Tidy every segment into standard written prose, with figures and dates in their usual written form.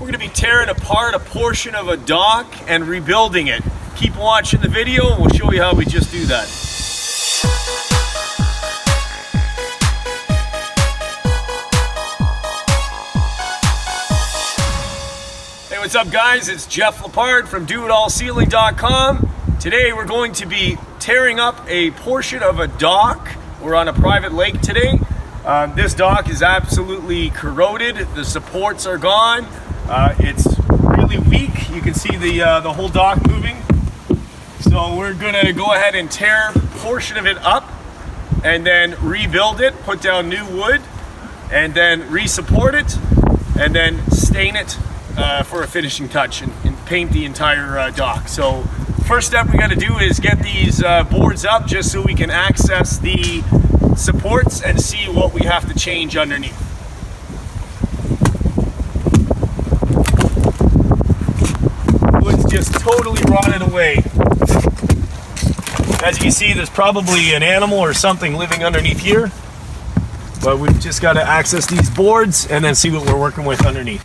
We're going to be tearing apart a portion of a dock and rebuilding it. Keep watching the video and we'll show you how we just do that. Hey, what's up guys? It's Jeff Lepard from DoItAllSealing.com. Today we're going to be tearing up a portion of a dock. We're on a private lake today. This dock is absolutely corroded. The supports are gone. It's really weak. You can see the whole dock moving. So we're gonna go ahead and tear a portion of it up and then rebuild it, put down new wood, and then re-support it, and then stain it for a finishing touch and paint the entire dock. So first step we gotta do is get these boards up just so we can access the supports and see what we have to change underneath. Wood's just totally rotted away. As you can see, there's probably an animal or something living underneath here, but we've just got to access these boards and then see what we're working with underneath.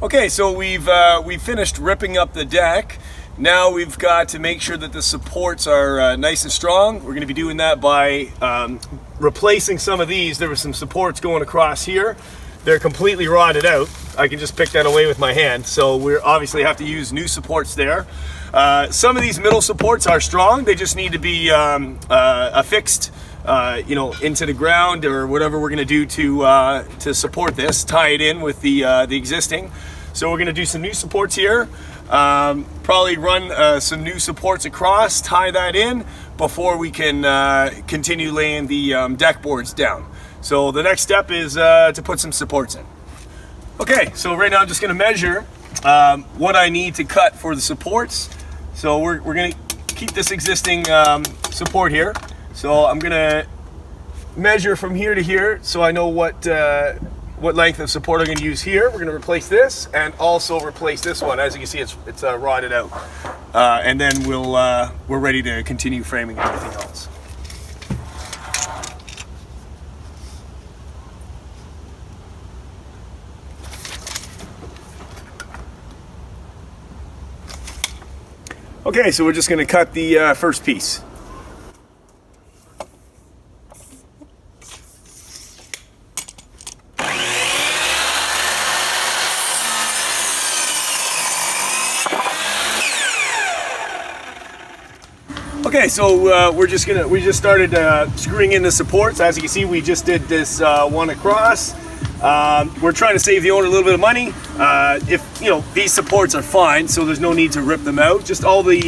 Okay, so we've finished ripping up the deck. Now we've got to make sure that the supports are nice and strong. We're going to be doing that by replacing some of these. There were some supports going across here. They're completely rotted out. I can just pick that away with my hand. So we obviously have to use new supports there. Some of these middle supports are strong. They just need to be affixed into the ground or whatever we're going to do to support this, tie it in with the existing. So we're going to do some new supports here, probably run some new supports across, tie that in before we can continue laying the deck boards down. So the next step is to put some supports in. Okay, so right now I'm just going to measure what I need to cut for the supports. So we're going to keep this existing support here. So I'm going to measure from here to here so I know what length of support I'm going to use here. We're going to replace this and also replace this one. As you can see, it's rotted out. And then we're ready to continue framing everything else. Okay, so we're just going to cut the first piece. Okay, so we just started screwing in the supports. As you can see, we just did this one across. We're trying to save the owner a little bit of money. These supports are fine, so there's no need to rip them out. Just all the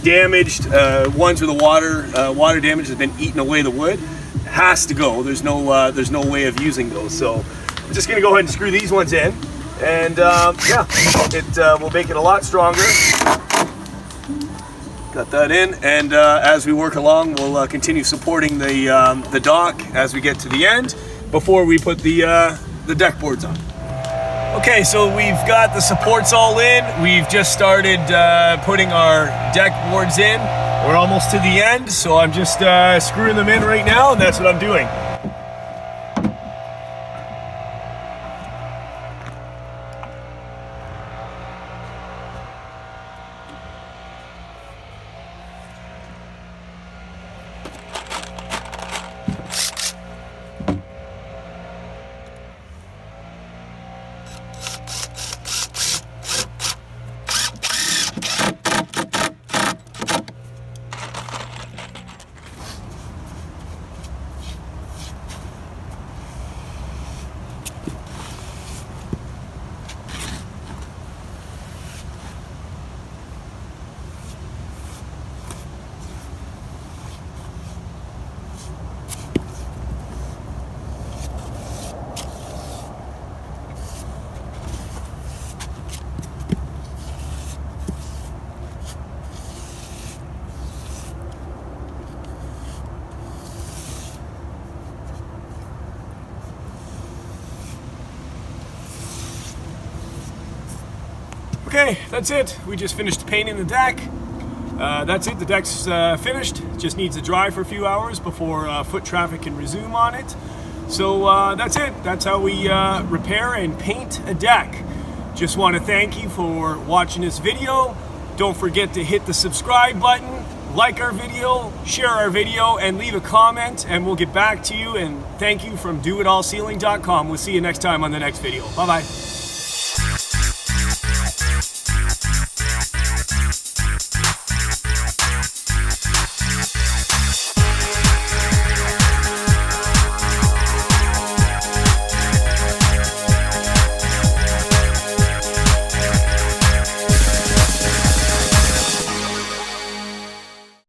damaged ones where the water damage has been eating away the wood has to go. There's no way of using those. So I'm just gonna go ahead and screw these ones in, and it will make it a lot stronger. Got that in, and as we work along, we'll continue supporting the dock as we get to the end before we put the deck boards on. Okay, so we've got the supports all in. We've just started putting our deck boards in. We're almost to the end, so I'm just screwing them in right now, and that's what I'm doing. Okay, that's it. We just finished painting the deck. That's it. The deck's finished. Just needs to dry for a few hours before foot traffic can resume on it. So that's it. That's how we repair and paint a deck. Just want to thank you for watching this video. Don't forget to hit the subscribe button, like our video, share our video, and leave a comment, and we'll get back to you. And thank you from doitallceiling.com. We'll see you next time on the next video. Bye-bye.